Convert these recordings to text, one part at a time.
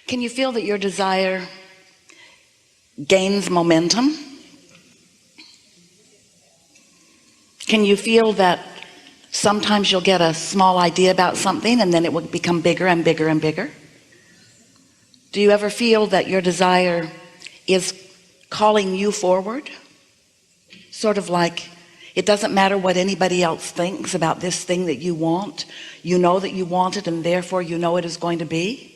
Can you feel that your desire gains momentum? Can you feel that sometimes you'll get a small idea about something and then it will become bigger and bigger and bigger? Do you ever feel that your desire is calling you forward? Sort of like it doesn't matter what anybody else thinks about this thing that you want. You know that you want it, and therefore you know it is going to be.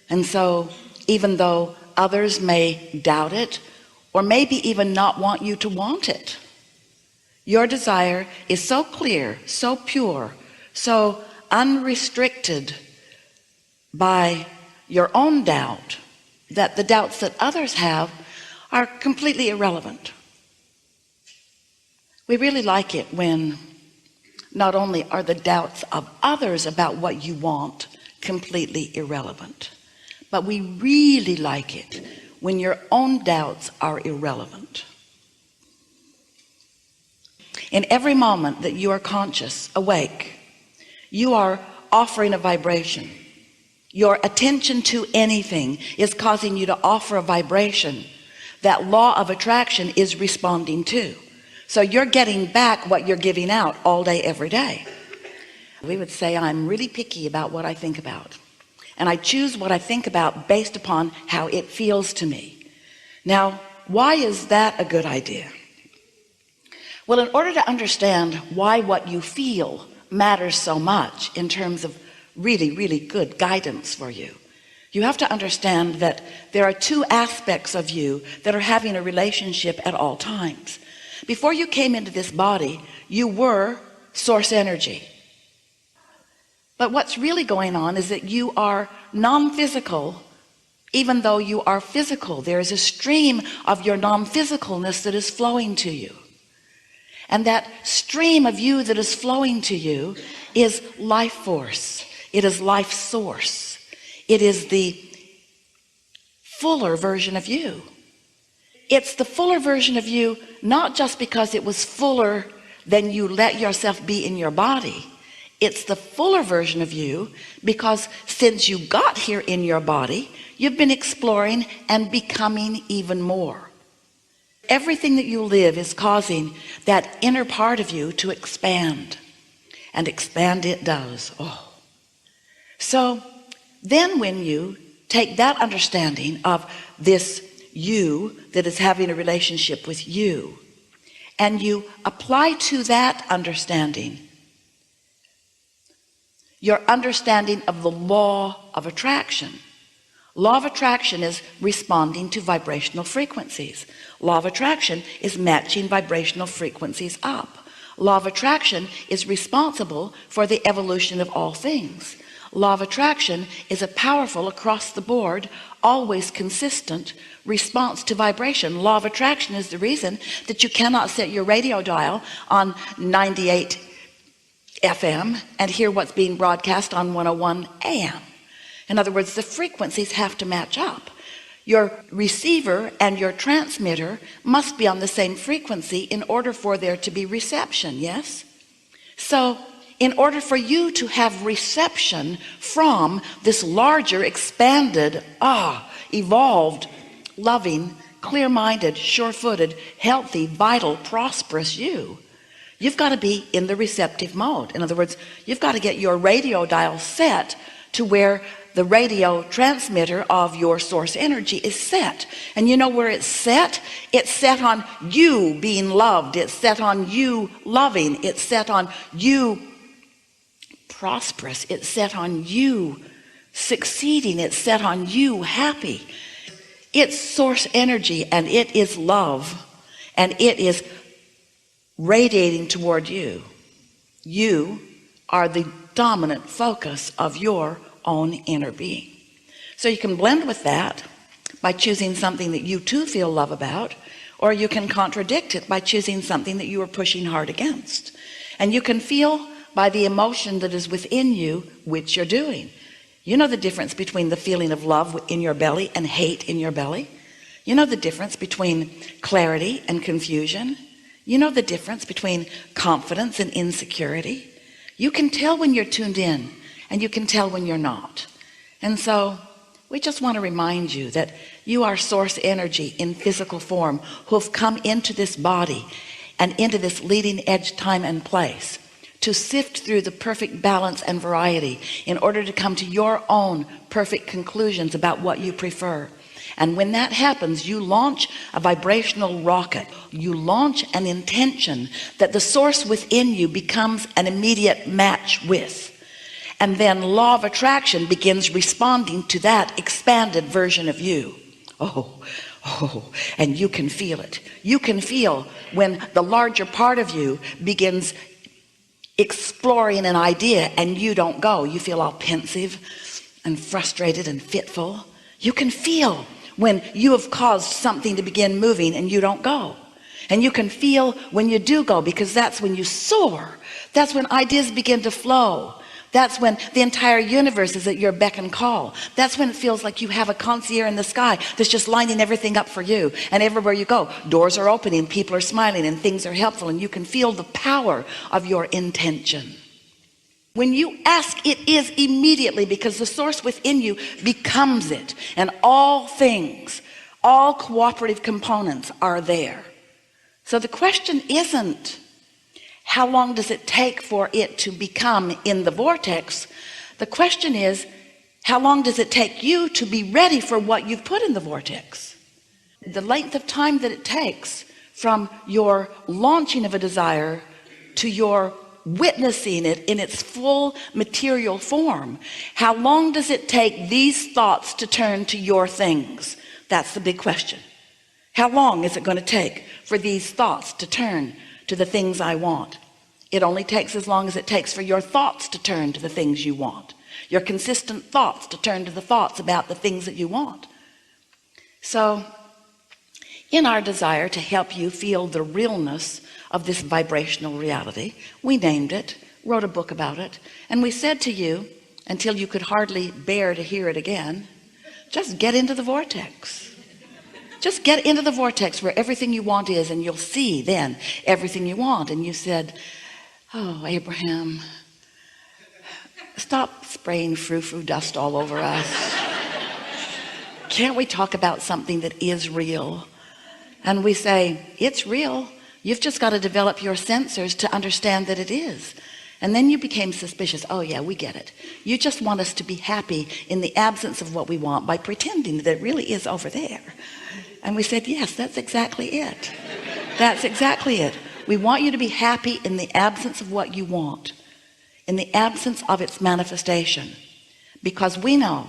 And so even though others may doubt it, or maybe even not want you to want it, your desire is so clear, so pure, so unrestricted by your own doubt that the doubts that others have are completely irrelevant. We really like it when not only are the doubts of others about what you want completely irrelevant, but we really like it when your own doubts are irrelevant. In every moment that you are conscious, awake, you are offering a vibration. Your attention to anything is causing you to offer a vibration that law of attraction is responding to. So you're getting back what you're giving out all day, every day. We would say, I'm really picky about what I think about. And I choose what I think about based upon how it feels to me. Now, why is that a good idea? Well, in order to understand why what you feel matters so much in terms of really, really good guidance for you, you have to understand that there are two aspects of you that are having a relationship at all times. Before you came into this body, you were source energy. But what's really going on is that you are non-physical, even though you are physical. There is a stream of your non-physicalness that is flowing to you. And that stream of you that is flowing to you is life force. It is life source. It is the fuller version of you. It's the fuller version of you, not just because it was fuller than you let yourself be in your body. It's the fuller version of you because since you got here in your body, you've been exploring and becoming even more. Everything that you live is causing that inner part of you to expand, and expand it does. So then when you take that understanding of this you that is having a relationship with you, and you apply to that understanding your understanding of the law of attraction. Law of attraction is responding to vibrational frequencies. Law of attraction is matching vibrational frequencies up. Law of attraction is responsible for the evolution of all things. Law of attraction is a powerful, across the board, always consistent response to vibration. Law of attraction is the reason that you cannot set your radio dial on 98 FM and hear what's being broadcast on 101 AM. In other words, the frequencies have to match up. Your receiver and your transmitter must be on the same frequency in order for there to be reception, yes? So in order for you to have reception from this larger, expanded, evolved, loving, clear-minded, sure-footed, healthy, vital, prosperous you, you've got to be in the receptive mode. In other words, you've got to get your radio dial set to where the radio transmitter of your source energy is set. And you know where it's set? It's set on you being loved. It's set on you loving. It's set on you prosperous. It's set on you succeeding. It's set on you happy. It's source energy, and it is love, and it is radiating toward you. You are the dominant focus of your own inner being. So you can blend with that by choosing something that you too feel love about, or you can contradict it by choosing something that you are pushing hard against. And you can feel by the emotion that is within you which you're doing. You know the difference between the feeling of love in your belly and hate in your belly. You know the difference between clarity and confusion. You know the difference between confidence and insecurity. You can tell when you're tuned in, and you can tell when you're not. And so we just want to remind you that you are source energy in physical form who have come into this body and into this leading edge time and place to sift through the perfect balance and variety in order to come to your own perfect conclusions about what you prefer. And when that happens, you launch a vibrational rocket. You launch an intention that the source within you becomes an immediate match with. And then law of attraction begins responding to that expanded version of you. Oh, and you can feel it. You can feel when the larger part of you begins exploring an idea and you don't go. You feel all pensive and frustrated and fitful. You can feel when you have caused something to begin moving and you don't go. And you can feel when you do go, because that's when you soar. That's when ideas begin to flow. That's when the entire universe is at your beck and call. That's when it feels like you have a concierge in the sky that's just lining everything up for you. And everywhere you go, doors are opening, people are smiling, and things are helpful, and you can feel the power of your intention. When you ask, it is immediately, because the source within you becomes it. And all things, all cooperative components are there. So the question isn't, how long does it take for it to become in the vortex? The question is, how long does it take you to be ready for what you've put in the vortex? The length of time that it takes from your launching of a desire to your witnessing it in its full material form. How long does it take these thoughts to turn to your things? That's the big question. How long is it going to take for these thoughts to turn to the things I want? It only takes as long as it takes for your thoughts to turn to the things you want, your consistent thoughts to turn to the thoughts about the things that you want. So in our desire to help you feel the realness of this vibrational reality, we named it, wrote a book about it, and we said to you, until you could hardly bear to hear it again, just get into the vortex. Just get into the vortex where everything you want is, and you'll see then everything you want. And you said, oh, Abraham, stop spraying frou-frou dust all over us. Can't we talk about something that is real? And we say, it's real. You've just got to develop your sensors to understand that it is. And then you became suspicious. Oh yeah, we get it. You just want us to be happy in the absence of what we want by pretending that it really is over there. And we said, yes, that's exactly it. That's exactly it. We want you to be happy in the absence of what you want, in the absence of its manifestation, because we know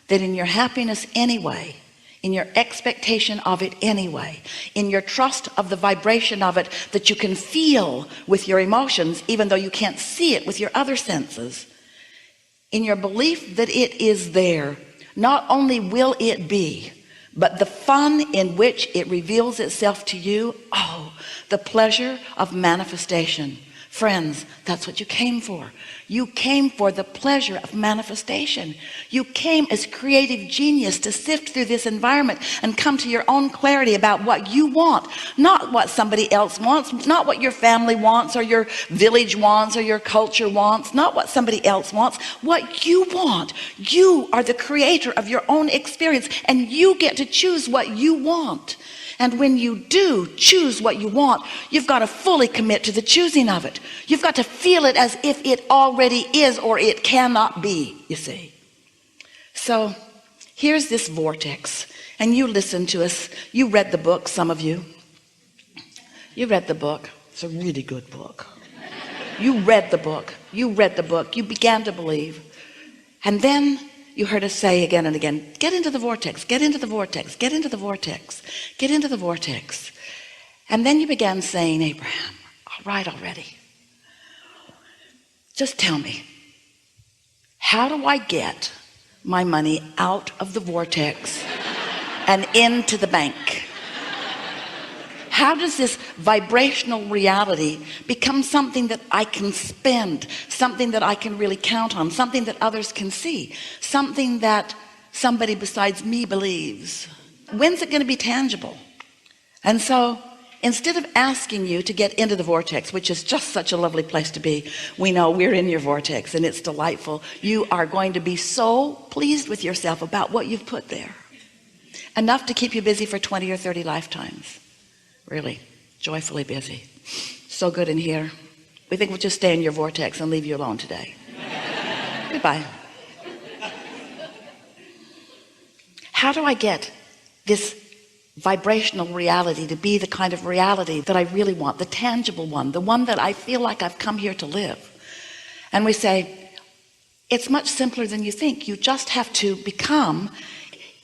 that in your happiness anyway, in your expectation of it anyway, in your trust of the vibration of it that you can feel with your emotions, even though you can't see it with your other senses, in your belief that it is there, not only will it be, but the fun in which it reveals itself to you, oh, the pleasure of manifestation. Friends, that's what you came for. You came for the pleasure of manifestation. You came as creative genius to sift through this environment and come to your own clarity about what you want, not what somebody else wants, not what your family wants or your village wants or your culture wants, not what somebody else wants, what you want. You are the creator of your own experience, and you get to choose what you want. And when you do choose what you want, you've got to fully commit to the choosing of it. You've got to feel it as if it already is, or it cannot be, you see. So here's this vortex, and you listen to us. You read the book, some of you. You read the book. It's a really good book. You read the book. You read the book. You began to believe. And then you heard us say again and again, get into the vortex, get into the vortex, get into the vortex, get into the vortex. And then you began saying, Abraham, all right already. Just tell me, how do I get my money out of the vortex and into the bank? How does this vibrational reality become something that I can spend, something that I can really count on, something that others can see, something that somebody besides me believes? When's it going to be tangible? And so instead of asking you to get into the vortex, which is just such a lovely place to be, we know we're in your vortex and it's delightful. You are going to be so pleased with yourself about what you've put there. Enough to keep you busy for 20 or 30 lifetimes. Really, joyfully busy. So good in here. We think we'll just stay in your vortex and leave you alone today. Goodbye. How do I get this vibrational reality to be the kind of reality that I really want, the tangible one, the one that I feel like I've come here to live? And we say, it's much simpler than you think. You just have to become,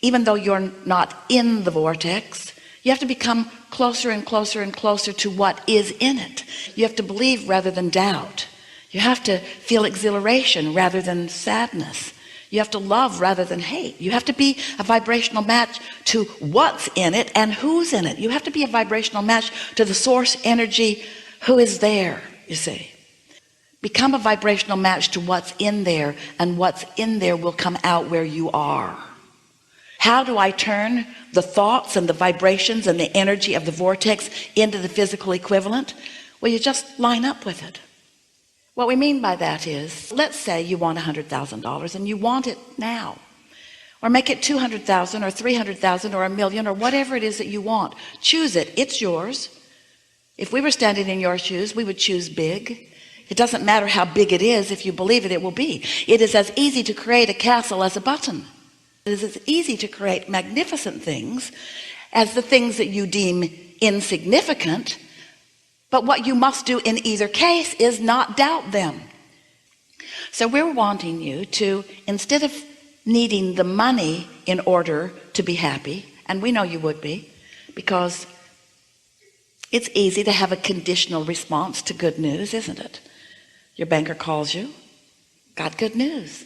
even though you're not in the vortex, you have to become closer and closer and closer to what is in it. You have to believe rather than doubt. You have to feel exhilaration rather than sadness. You have to love rather than hate. You have to be a vibrational match to what's in it and who's in it. You have to be a vibrational match to the source energy who is there, you see. Become a vibrational match to what's in there, and what's in there will come out where you are. How do I turn the thoughts and the vibrations and the energy of the vortex into the physical equivalent? Well, you just line up with it. What we mean by that is, let's say you want $100,000 and you want it now, or make it 200,000 or 300,000 or 1,000,000 or whatever it is that you want. Choose it. It's yours. If we were standing in your shoes, we would choose big. It doesn't matter how big it is. If you believe it, it will be. It is as easy to create a castle as a button. It is as easy to create magnificent things as the things that you deem insignificant. But what you must do in either case is not doubt them. So we're wanting you to, instead of needing the money in order to be happy, and we know you would be, because it's easy to have a conditional response to good news, isn't it? Your banker calls you, got good news.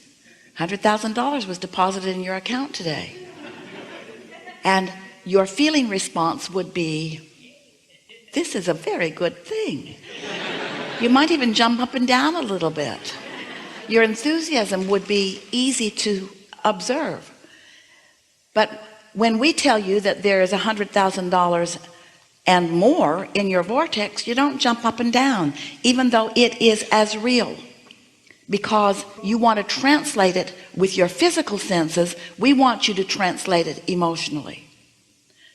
$100,000 was deposited in your account today. And your feeling response would be, this is a very good thing. You might even jump up and down a little bit. Your enthusiasm would be easy to observe. But when we tell you that there is $100,000 and more in your vortex, you don't jump up and down, even though it is as real. Because you want to translate it with your physical senses, we want you to translate it emotionally.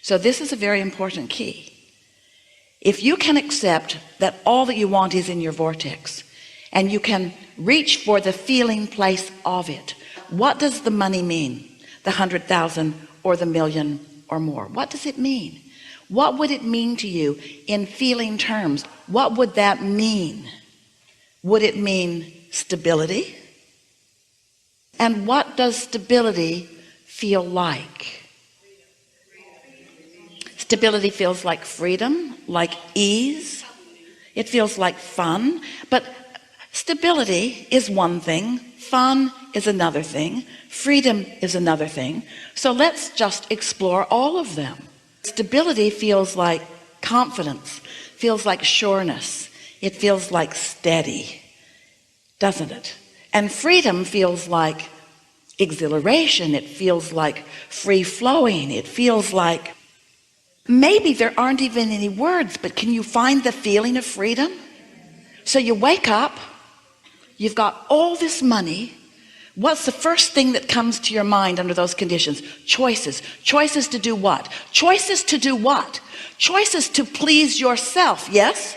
So this is a very important key. If you can accept that all that you want is in your vortex, and you can reach for the feeling place of it, what does the money mean? The 100,000 or the 1,000,000 or more? What does it mean? What would it mean to you in feeling terms? What would that mean? Would it mean stability? And what does stability feel like? Stability feels like freedom, like ease. It feels like fun. But stability is one thing, fun is another thing, freedom is another thing. So let's just explore all of them. Stability feels like confidence, feels like sureness, it feels like steady, doesn't it? And freedom feels like exhilaration, it feels like free flowing, it feels like, maybe there aren't even any words, but can you find the feeling of freedom? So you wake up, you've got all this money. What's the first thing that comes to your mind under those conditions? Choices. Choices to do what? Choices to do what? Choices to please yourself, yes?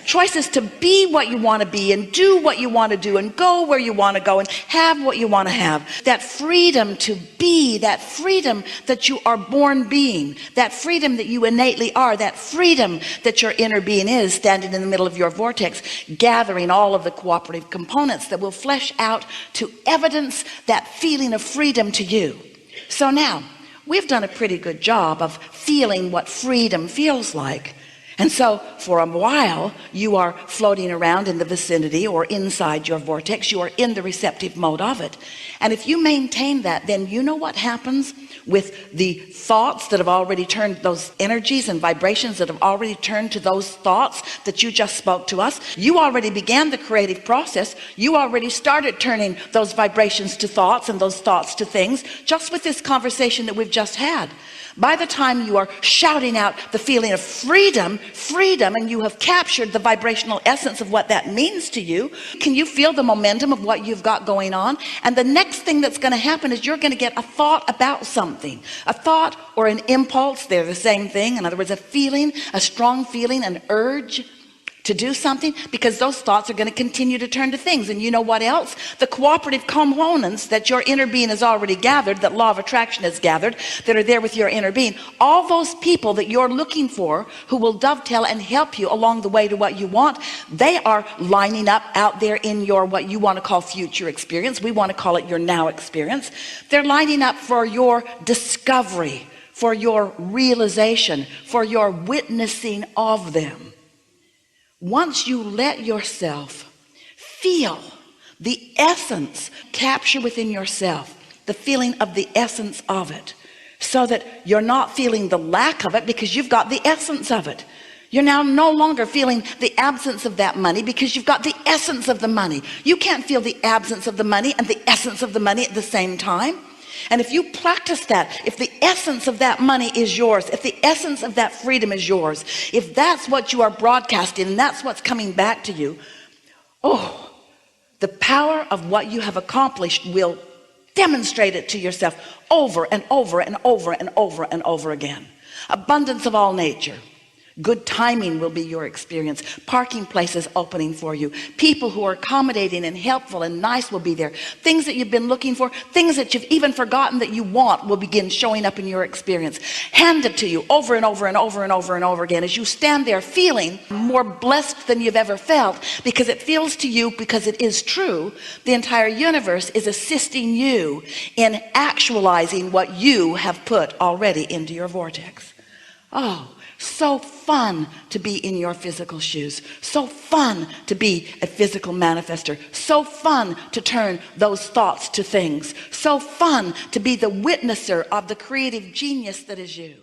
Choices to be what you want to be and do what you want to do and go where you want to go and have what you want to have. That freedom to be, that freedom that you are born being, that freedom that you innately are, that freedom that your inner being is standing in the middle of your vortex, gathering all of the cooperative components that will flesh out to evidence that feeling of freedom to you. So now, we've done a pretty good job of feeling what freedom feels like. And so for a while you are floating around in the vicinity or inside your vortex. You are in the receptive mode of it. And if you maintain that, then you know what happens with the thoughts that have already turned, those energies and vibrations that have already turned to those thoughts that you just spoke to us. You already began the creative process. You already started turning those vibrations to thoughts and those thoughts to things, just with this conversation that we've just had. By the time you are shouting out the feeling of freedom, freedom and you have captured the vibrational essence of what that means to you, can you feel the momentum of what you've got going on? And the next thing that's going to happen is you're going to get a thought about something. A thought or an impulse, they're the same thing. In other words, a feeling, a strong feeling, an urge to do something, because those thoughts are going to continue to turn to things. And you know what else? The cooperative components that your inner being has already gathered, that law of attraction has gathered, that are there with your inner being, all those people that you're looking for who will dovetail and help you along the way to what you want, they are lining up out there in your what you want to call future experience. We want to call it your now experience. They're lining up for your discovery, for your realization, for your witnessing of them. Once you let yourself feel the essence, capture within yourself the feeling of the essence of it, so that you're not feeling the lack of it because you've got the essence of it. You're now no longer feeling the absence of that money because you've got the essence of the money. You can't feel the absence of the money and the essence of the money at the same time. And if you practice that, if the essence of that money is yours, if the essence of that freedom is yours, if that's what you are broadcasting and that's what's coming back to you, oh, the power of what you have accomplished will demonstrate it to yourself over and over and over and over and over again. Abundance of all nature. Good timing will be your experience. Parking places opening for you. People who are accommodating and helpful and nice will be there. Things that you've been looking for, things that you've even forgotten that you want, will begin showing up in your experience. Handed to you over and over and over and over and over again as you stand there feeling more blessed than you've ever felt, because it feels to you, because it is true, the entire universe is assisting you in actualizing what you have put already into your vortex. Oh, so fun to be in your physical shoes. So fun to be a physical manifester. So fun to turn those thoughts to things. So fun to be the witnesser of the creative genius that is you.